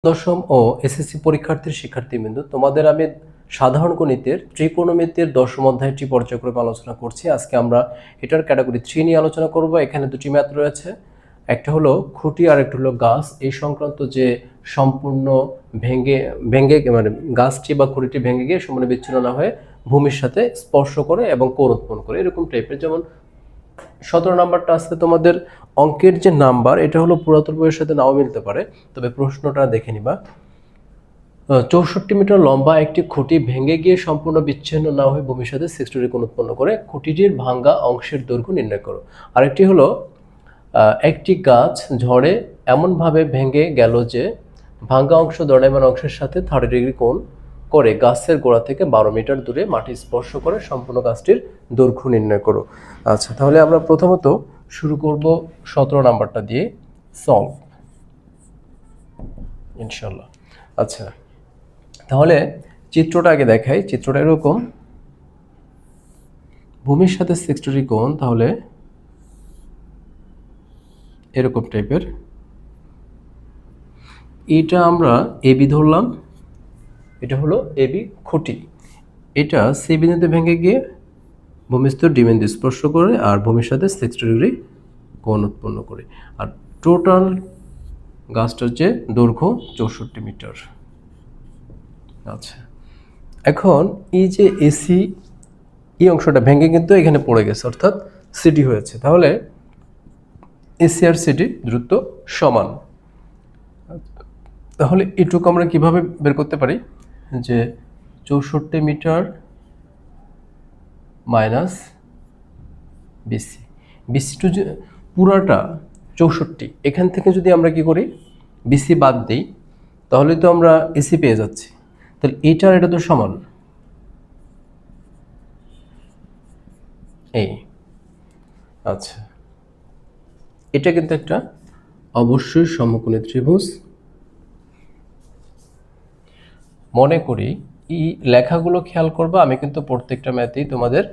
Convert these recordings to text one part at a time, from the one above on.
দশম ও এসএসসি পরীক্ষার্থীর শিক্ষার্থীবৃন্দ, তোমাদের আমি সাধারণ গণিতের ত্রিকোণমিতির দশম অধ্যায়টি পর্যায়ক্রমে আলোচনা করছি। আজকে আমরা এটার ক্যাটাগরি 3 নিয়ে আলোচনা করব। এখানে দুটি ম্যাথ রয়েছে, একটা হলো খুঁটি আর একটা হলো গাছ। এই সংক্রান্ত যে সম্পূর্ণ ভেঙে মানে গাছটি বা খুঁটিটি ভেঙে গিয়ে সম্পূর্ণ বিচ্ছিন্ন না হয়ে ভূমির সাথে স্পর্শ করে এবং কোণ উৎপন্ন করে, এরকম টাইপের। যেমন 17 নাম্বারটা আছে তোমাদের অঙ্কের যে নাম্বার, এটা হলো পুরাতন বইয়ের সাথে নাও মিলতে পারে, তবে প্রশ্নটা দেখে নিবা। 64 মিটার লম্বা একটি খুঁটি ভেঙে গিয়ে সম্পূর্ণ বিচ্ছিন্ন না হয়ে ভূমির সাথে 60 ডিগ্রি কোণ উৎপন্ন করে খুঁটিটির ভাঙ্গা অংশের দৈর্ঘ্য নির্ণয় করো। আরেকটি হলো একটি গাছ ঝড়ে এমনভাবে ভেঙে গেল যে ভাঙ্গা অংশ দণ্ডায়মান অংশের সাথে 30 ডিগ্রি কোণ করে গাছের গোড়া থেকে 12 মিটার দূরে মাটি স্পর্শ করে সম্পূর্ণ গাছটির দৈর্ঘ্য নির্ণয় করো। আচ্ছা, তাহলে আমরা প্রথমত শুরু করব 17 নাম্বারটা দিয়ে সলভ ইনশাল্লাহ। আচ্ছা, তাহলে চিত্রটা আগে দেখাই। চিত্রটা এরকম, ভূমির সাথে 60 ডিগ্রি কোণ, তাহলে এরকম টাইপের। এটা আমরা এবি ধরলাম, এটা হলো এবি খুঁটি। এটা সি বিন্দুতে ভেঙে গিয়ে ভূমিস্থ ডি বিন্দু স্পর্শ করে আর ভূমির সাথে 60 ডিগ্রি কোণ উৎপন্ন করে। আর টোটাল গাছটার যে দৈর্ঘ্য 64 মিটার। আচ্ছা, এখন এই যে এসি এই অংশটা ভেঙে কিন্তু এখানে পড়ে গেছে, অর্থাৎ সিডি হয়েছে। তাহলে এসি আর সিডি দূরত্ব সমান। তাহলে এটুকু আমরা কিভাবে বের করতে পারি, যে 64 metre minus B. C B পুরাটা 64, এখান থেকে যদি আমরা কি করি বিসি বাদ দিই, তাহলে তো আমরা এসি পেয়ে যাচ্ছি। তাহলে এইটার এটা তো সমান এই। আচ্ছা, এটা কিন্তু একটা অবশ্যই সমকোণী ত্রিভুজ। মনে করি এই লেখাগুলো খেয়াল করবা, আমি কিন্তু প্রত্যেকটা ম্যাথেই তোমাদের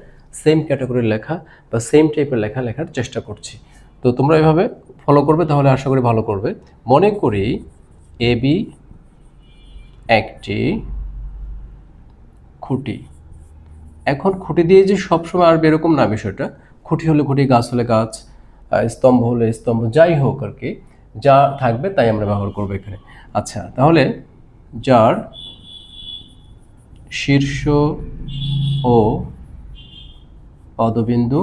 সেম ক্যাটাগরির লেখা বা সেম টাইপের লেখার চেষ্টা করছি। তো তোমরা এভাবে ফলো করবে, তাহলে আশা করি ভালো করবে। মনে করি এবি একটি খুঁটি। এখন খুঁটি দিয়ে যে সবসময় আর এরকম না বিষয়টা, খুঁটি হলে খুঁটি, গাছ হলে গাছ, স্তম্ভ হলে স্তম্ভ, যাই হোক আর কি, যা থাকবে তাই আমরা ব্যবহার করবো এখানে। আচ্ছা, তাহলে যার শীর্ষ ও পদবিন্দু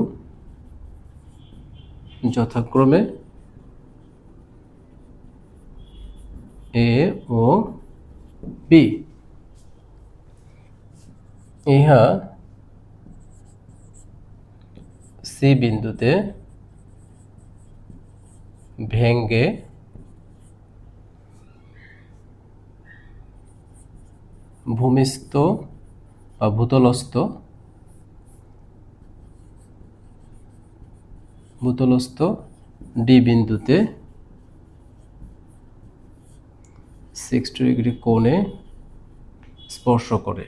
যথাক্রমে এ ও বি, ইহা সি বিন্দুতে ভেঙ্গে ভূমিস্থ বা ভূতলস্থ ডি বিন্দুতে 60 ডিগ্রি কোণে স্পর্শ করে,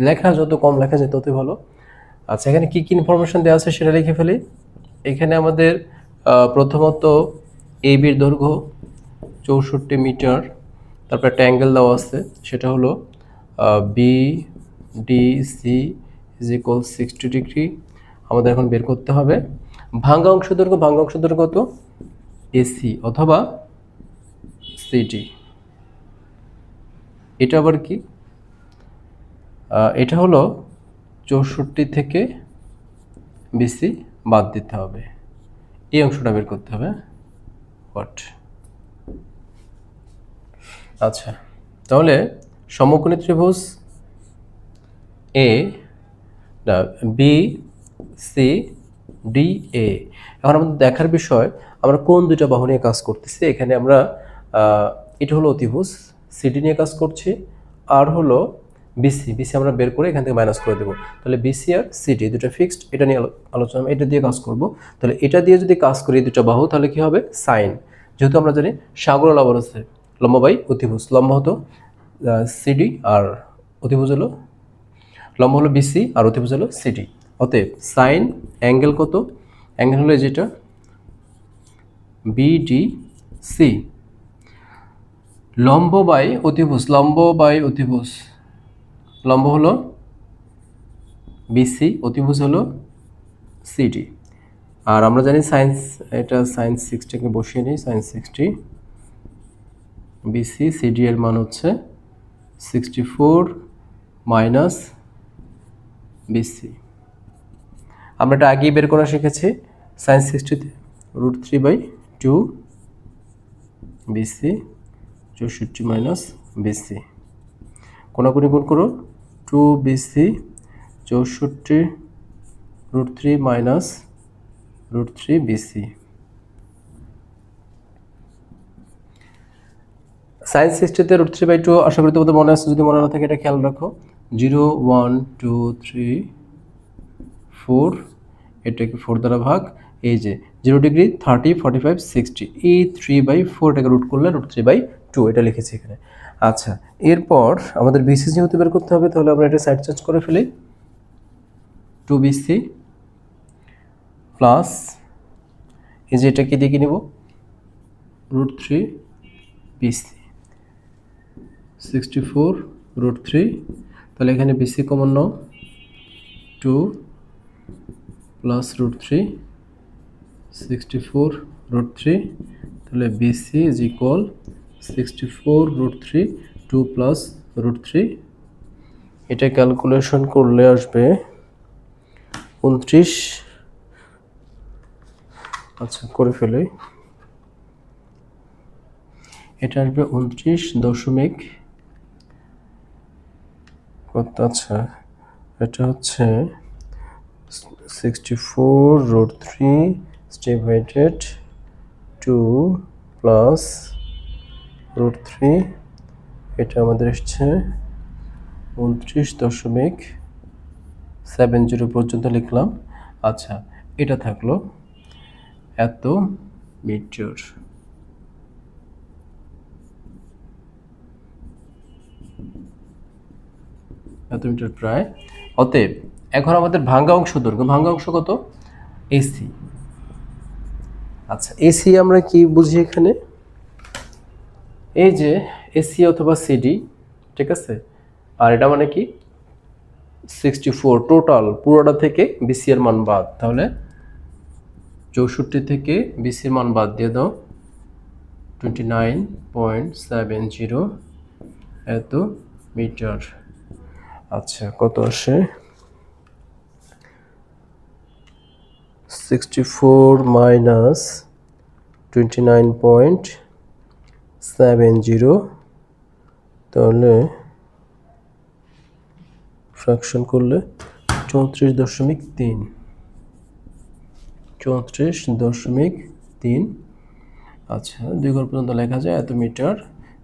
লেখা যত কম লেখা যায় ততই ভালো। আচ্ছা, এখানে কি কি ইনফরমেশন দেওয়া আছে সেটা লিখে ফেলি। এখানে আমাদের প্রথমত এবির দৈর্ঘ্য 64 মিটার, তারপর একটা অ্যাঙ্গেল দেওয়া আছে, সেটা হলো B D C is equal 60 degree. আমাদের এখন বের করতে হবে ভাঙ্গা অংশ দৈর্ঘ্য কত, এসি অথবা সিডি। এটা আবার কি, এটা হলো 64 থেকে বিসি বাদ দিতে হবে, এই অংশটা বের করতে হবে। আচ্ছা, তাহলে সমকোণী ত্রিভুজ A B C D A. এখন আমাদের দেখার বিষয়, আমরা কোন দুইটা বাহু নিয়ে কাজ করতেছি। এখানে আমরা এটা হলো অতিভুজ, সিডি নিয়ে কাজ করছি, আর হলো বিসি আমরা বের করে এখান থেকে মাইনাস করে দেবো। তাহলে বিসি আর সিডি দুটো ফিক্সড, এটা নিয়ে আলোচনা, এটা দিয়ে কাজ করব। তাহলে এটা দিয়ে যদি কাজ করি দুটো বাহু, তাহলে কি হবে সাইন। যেহেতু আমরা জানি সাগর লবণ আছে লম্ব বাই অতিভুজ, লম্ব হতো সিডি আর অতিভুজ হলো, লম্ব হলো বিসি আর অতিভুজ হলো সিডি। অতএব সাইন অ্যাঙ্গেল কত, অ্যাঙ্গেল হলো যেটা বিডিসি, লম্ব বাই অতিভুজ, লম্ব বাই অতিভুজ, লম্ব হলো বিসি, অতিভুজ হলো সিডি। আর আমরা জানি সাইন্স, এটা সাইন 60কে বসিয়ে নিই, সাইন 60 বিসি, সিডি এর মান হচ্ছে 64 মাইনাস বিসি। আমরা এটা আগেই বের করা শিখেছি, সাইন 60 √3/2 বিসি 64 মাইনাস বিসি, কোনাকুনি গুণ করো, 2 বিসি 64 √3 মাইনাস √3 বিসি। সাইন 60তে √3/2 আশা করি তোমাদের মনে আছে, যদি মনে না থাকে এটা খেয়াল রাখো, 0 1 2 3 4, এটাকে 4 দ্বারা ভাগ, এই যে 0 ডিগ্রি 30 45 60, এই 3/4 এটাকে রুট করলে √3/2, এটা লিখেছি এখানে। আচ্ছা, এরপর আমাদের বিসি যেহেতু বের করতে হবে, তাহলে আমরা এটা সাইড চেঞ্জ করে ফেলি, 2 বিসি প্লাস এই যে এটাকে দিয়ে কি নিব, √3 বিসি 64 √3, তাহলে এখানে বিসি কমন নাও, 2 প্লাস √3 64 √3, তাহলে বিসি ইজ ইকুয়াল 64 √3, 2 প্লাস √3, এটা ক্যালকুলেশন করলে আসবে 29। আচ্ছা করে ফেলে, এটা আসবে 29 দশমিক কত, আচ্ছা এটা হচ্ছে 64 √3 ডিভাইডেড 2 প্লাস √3, এটা আমাদের এসছে 29.70 পর্যন্ত লিখলাম। আচ্ছা, এটা থাকলো এত মিটার, এত মিটার প্রায়। অতএব এখন আমাদের ভাঙ্গা অংশ দৈর্ঘ্য, ভাঙ্গা অংশ কত, এসি। আচ্ছা, এসি আমরা কি বুঝি এখানে, এই যে এসি অথবা সিডি, ঠিক আছে, আর এটা মানে কি 64 টোটাল পুরোটা থেকে বিসি এর মান বাদ, তাহলে 64 থেকে বিসি এর মান বাদ দিয়ে দাও, 29.70 এত মিটার। আচ্ছা কত আসে, 64 মাইনাস 29.70, তাহলে ফ্র্যাকশন করলে 34.3, 34.3। আচ্ছা 2 ঘর পর্যন্ত লেখা যায় এত মিটার।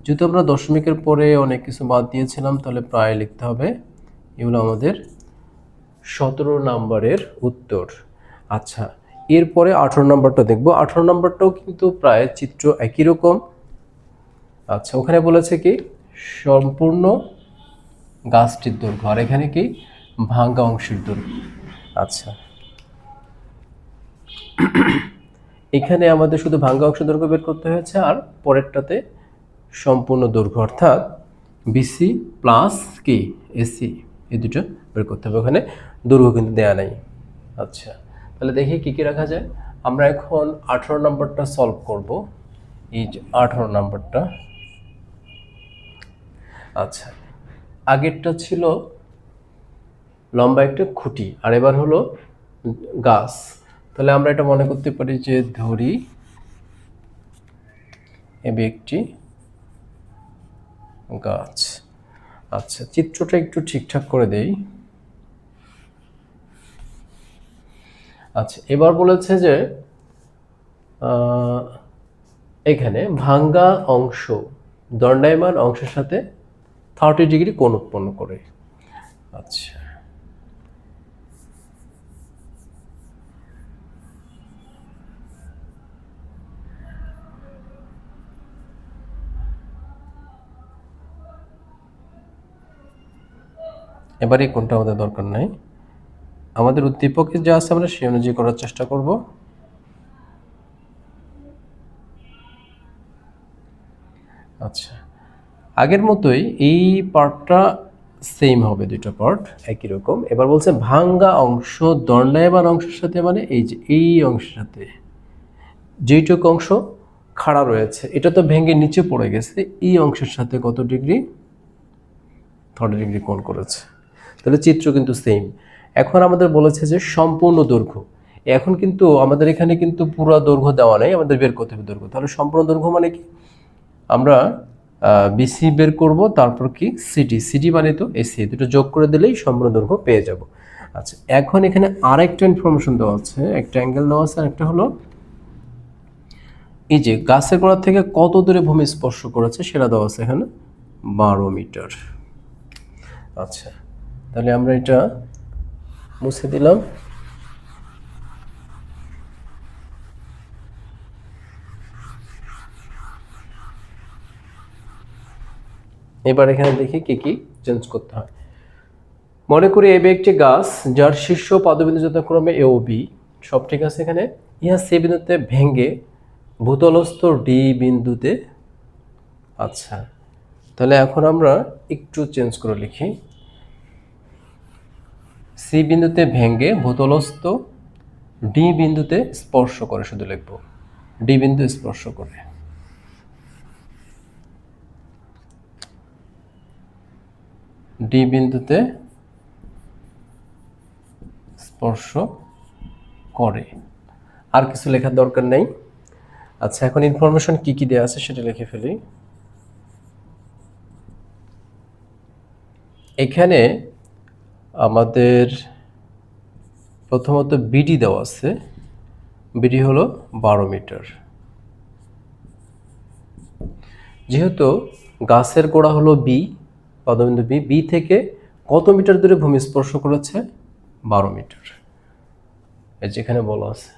যেহেতু আমরা দশমিকের পরে অনেক কিছু বাদ দিয়েছিলাম, তাহলে প্রায় লিখতে হবে। এগুলো আমাদের 17 নম্বরের উত্তর। আচ্ছা, এরপরে 18 নম্বরটা দেখব। 18 নম্বরটাও কিন্তু প্রায় চিত্র একই রকম। আচ্ছা, ওখানে বলেছে কি সম্পূর্ণ গাছটির দৈর্ঘ্য, আর এখানে কি ভাঙ্গা অংশের দৈর্ঘ্য। আচ্ছা, এখানে আমাদের শুধু ভাঙ্গা অংশ দৈর্ঘ্য বের করতে হয়েছে, আর পরেরটাতে সম্পূর্ণ দৈর্ঘ্য অর্থাৎ বিসি প্লাস কি এসি, এই দুটো বের করতে হবে। ওখানে দৈর্ঘ্য কিন্তু দেয়া নাই। আচ্ছা, তাহলে দেখি কি কি রাখা যায়। আমরা এখন 18 নম্বরটা সলভ করব। এই যে 18 নম্বরটা, আচ্ছা আগেরটা ছিল লম্বা একটা খুঁটি, আর এবার হলো গাছ। তাহলে আমরা এটা মনে করতে পারি যে ধরি এবার একটি গাছ। আচ্ছা, চিত্রটা একটু ঠিকঠাক করে দেই। আচ্ছা, এবার বলেছে যে এখানে ভাঙ্গা অংশ দণ্ডায়মান অংশের সাথে 30 ডিগ্রি কোণ উৎপন্ন করে। আচ্ছা, এবার এই কোণটা আমাদের দরকার নাই। আমাদের উদ্দীপকে যা আছে আমরা সেই অনুযায়ী করার চেষ্টা করব। আচ্ছা, আগের মতোই এই পার্টটা সেম হবে, দুটো পার্ট একই রকম। এবার বলছে ভাঙ্গা অংশ দণ্ডায়মান অংশের সাথে, মানে এই যে এই অংশের সাথে যেইটুকু অংশ খাড়া রয়েছে এটা তো ভেঙে নিচে পড়ে গেছে, এই অংশের সাথে কত ডিগ্রি, 30 ডিগ্রি কোণ করেছে। তাহলে চিত্র কিন্তু সেম। এখন আমাদের বলেছে যে সম্পূর্ণ দৈর্ঘ্য, এখন কিন্তু আমাদের এখানে কিন্তু পুরো দৈর্ঘ্য দেওয়া নেই, আমাদের বের করতে হবে দৈর্ঘ্য। তাহলে সম্পূর্ণ দৈর্ঘ্য মানে কি, আমরা বিসি বের করব, তারপর কি সিডি, সিডি মানে তো এসি, দুটো যোগ করে দিলেই সম্পূর্ণ দৈর্ঘ্য পেয়ে যাব। আচ্ছা, এখন এখানে আরেকটা ইনফরমেশন দেওয়া আছে, একটা অ্যাঙ্গেল দেওয়া আছে, একটা হলো এই যে গাছের গোড়া থেকে কত দূরে ভূমি স্পর্শ করেছে সেটা দেওয়া আছে এখানে 12 মিটার। আচ্ছা, তাহলে আমরা এটা মুছে দিলাম। এবার এখানে দেখি কি কি চেঞ্জ করতে হয়। মনে করি এ একটি গাছ যার শীর্ষ পাদবিন্দু যথাক্রমে এ ও বি, সব ঠিক আছে এখানে। ইহা সি বিন্দুতে ভেঙে ভূতলস্থ ডি বিন্দুতে, আচ্ছা তাহলে এখন আমরা একটু চেঞ্জ করে লিখি, সি বিন্দুতে ভেঙে ভূতলস্থ ডি বিন্দুতে স্পর্শ করে, শুধু লিখব ডি বিন্দু স্পর্শ করে। ডি বিন্দুতে স্পর্শ করে, আর কিছু লেখার দরকার নেই। আচ্ছা, এখন ইনফরমেশন কি কি দেওয়া আছে সেটা লিখে ফেলি। এখানে আমাদের প্রথমত বিডি দেওয়া আছে, বিডি হলো 12 মিটার। যেহেতু গাছের গোড়া হলো বি, পদবিন্দু বি, বি থেকে কত মিটার দূরে ভূমি স্পর্শ করেছে, 12 মিটার, এই যেখানে বলা আছে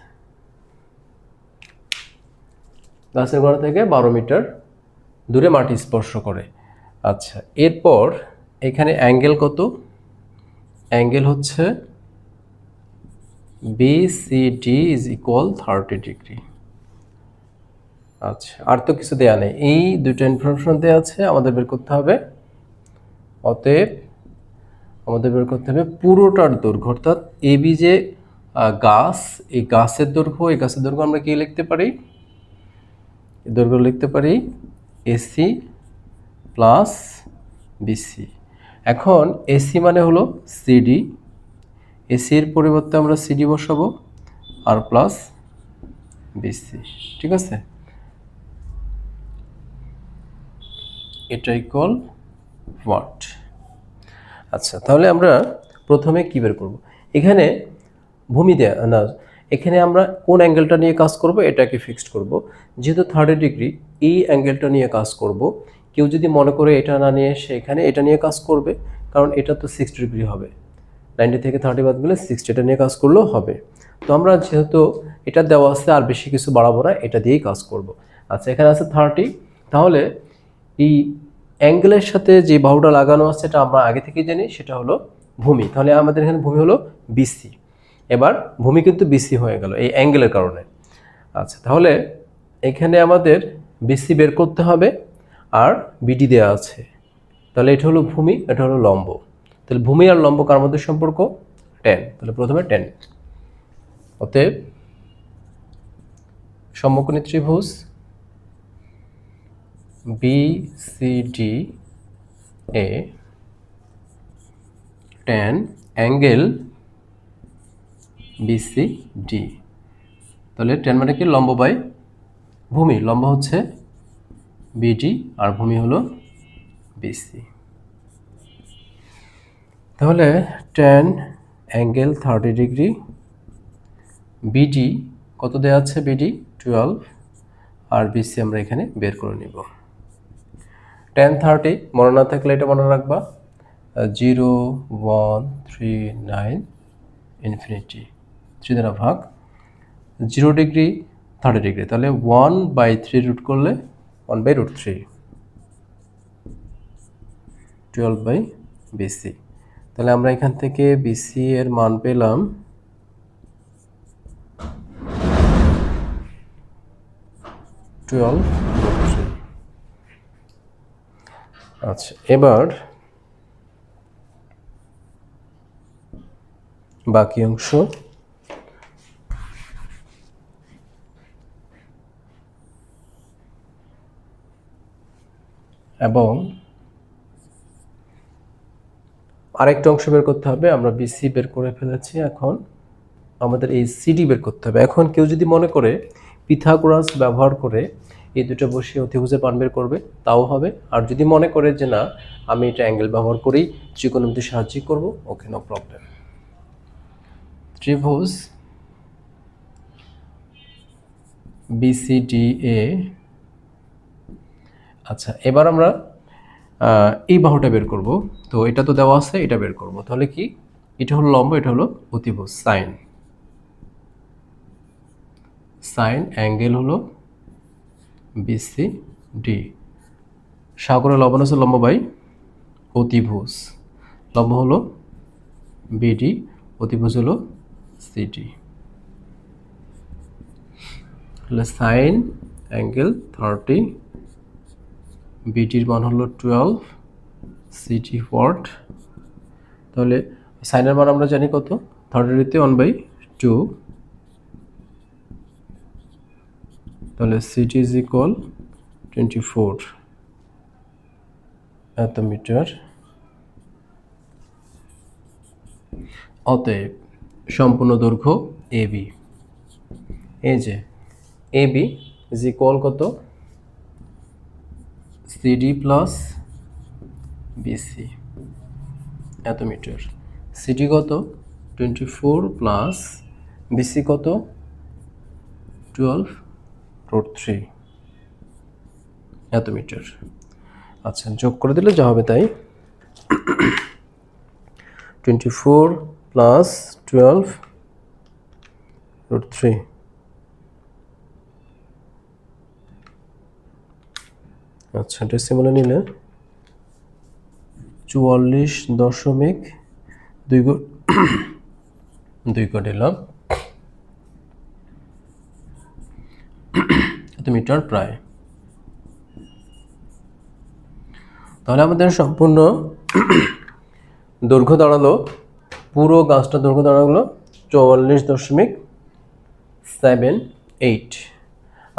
গাছের গোড়া থেকে 12 মিটার দূরে মাটি স্পর্শ করে। আচ্ছা, এরপর এখানে অ্যাঙ্গেল কত, অ্যাঙ্গেল হচ্ছে বিসিডি ইজ ইকুয়াল 30 ডিগ্রি। আচ্ছা, আর তো কিছু দেয়া নেই, এই দুটো ইনফরমেশন দেওয়া আছে, আমাদের বের করতে হবে। অতএব আমাদের বের করতে হবে পুরোটার দৈর্ঘ্য, অর্থাৎ এবি যে গাছ, এই গাছের দৈর্ঘ্য, এই গাছের দৈর্ঘ্য আমরা কি লিখতে পারি, দৈর্ঘ্য লিখতে পারি এসি প্লাস বিসি। এখন এসি মানে হলো সিডি, এসির পরিবর্তে আমরা সিডি বসাবো, আর প্লাস বিসি, ঠিক আছে, এটা ইকুয়াল ওয়াট। আচ্ছা, তাহলে আমরা প্রথমে কি বের করব, এখানে ভূমি দেয়া না, এখানে আমরা কোন অ্যাঙ্গেলটা নিয়ে কাজ করব এটাকে ফিক্সড করব। যেহেতু 30 ডিগ্রি, এই অ্যাঙ্গেলটা নিয়ে কাজ করব। কেউ যদি মনে করে এটা না নিয়ে সে এখানে এটা নিয়ে কাজ করবে, কারণ এটা তো 60 ডিগ্রি হবে, 90 থেকে 30 বাদ গেলে 60, এটা নিয়ে কাজ করলেও হবে। তো আমরা যেহেতু এটা দেওয়া আছে আর বেশি কিছু বাড়াবো না, এটা দিয়েই কাজ করব। আচ্ছা, এখানে আছে 30, তাহলে এই অ্যাঙ্গেলের সাথে যে বাহুটা লাগানো আছে এটা আমরা আগে থেকে জানি, সেটা হলো ভূমি। তাহলে আমাদের এখানে ভূমি হলো বিসি। এবার ভূমি কিন্তু বিসি হয়ে গেল এই অ্যাঙ্গেলের কারণে। আচ্ছা, তাহলে এখানে আমাদের বিসি বের করতে হবে, আর বিডি দেওয়া আছে, তাহলে এটা হলো ভূমি, এটা হলো লম্ব। তাহলে ভূমি আর লম্ব কার মধ্যে সম্পর্ক, 10। তাহলে প্রথমে 10। অতএব সমকোণী ত্রিভুজ বিসিডি এ tan অ্যাঙ্গেল বিসিডি, তাহলে tan মানে কি, লম্ব বাই ভূমি, লম্ব হচ্ছে বিডি আর ভূমি হলো বিসি। তাহলে tan অ্যাঙ্গেল 30 ডিগ্রি, বিডি কত দেওয়া আছে, বিডি 12, আর বিসি আমরা এখানে বের করে নিব। tan 30 মনে না থাকলে এটা মনে রাখবা, 0 1 3 9 ইনফিনিটি, 3 দ্বারা ভাগ, 0 ডিগ্রি 30 ডিগ্রি, তাহলে 1/3 রুট করলে 1/√3, 12 বাই বিসি। তাহলে আমরা এখান থেকে বিসি এর মান পেলাম 12 আচ্ছা, এবার বাকি অংশ এবং আরেকটা অংশ বের করতে হবে। আমরা বিসি বের করে ফেলেছি, এখন আমাদের এই সিডি বের করতে হবে। এখন কেউ যদি মনে করে পিথাগোরাস ব্যবহার করে এই দুটো বসিয়ে অতিভুজের মান বের করবে, তাও হবে। আর যদি মনে করে যে না, আমি এটা অ্যাঙ্গেল ব্যবহার করেই ত্রিকোণমিতির সাহায্যে করব, ওকে, নো প্রবলেম। ত্রিভুজ বিসিডিএ। আচ্ছা, এবার আমরা এই বাহুটা বের করব। তো এটা তো দেওয়া আছে, এটা বের করব। তাহলে কি, এটা হলো লম্ব, এটা হলো অতিভুজ। সাইন অ্যাঙ্গেল হলো বিসিডি। সাগরের লবণ আছে লম্ব বাই অতিভুজ। লম্ব হলো বিডি, অতিভুজ হলো সিডি। তাহলে সাইন অ্যাঙ্গেল 30, বিডির মান হলো 12, সিডি ওয়াট। তাহলে সাইনের মান আমরা জানি কত, 30 1/2। তাহলে সিডি ইজ ইকুয়াল 24 এত মিটার। অতএব সম্পূর্ণ দৈর্ঘ্য এবি, এই যে এবি ইজ ইকুয়াল কত, সিডি প্লাস বিসি এত মিটার। সিডি কত 24 প্লাস বিসি কত 12√3 এত মিটার। আচ্ছা, যোগ করে দিলে যা হবে তাই, 24 প্লাস 12√3। আচ্ছা, ডেসিমালে নিলে 44.2 করে দিলাম এত মিটার প্রায়। তাহলে আমাদের সম্পূর্ণ দৈর্ঘ্য দাঁড়ালো, পুরো গাছটা দৈর্ঘ্য দাঁড়ালো 44.78।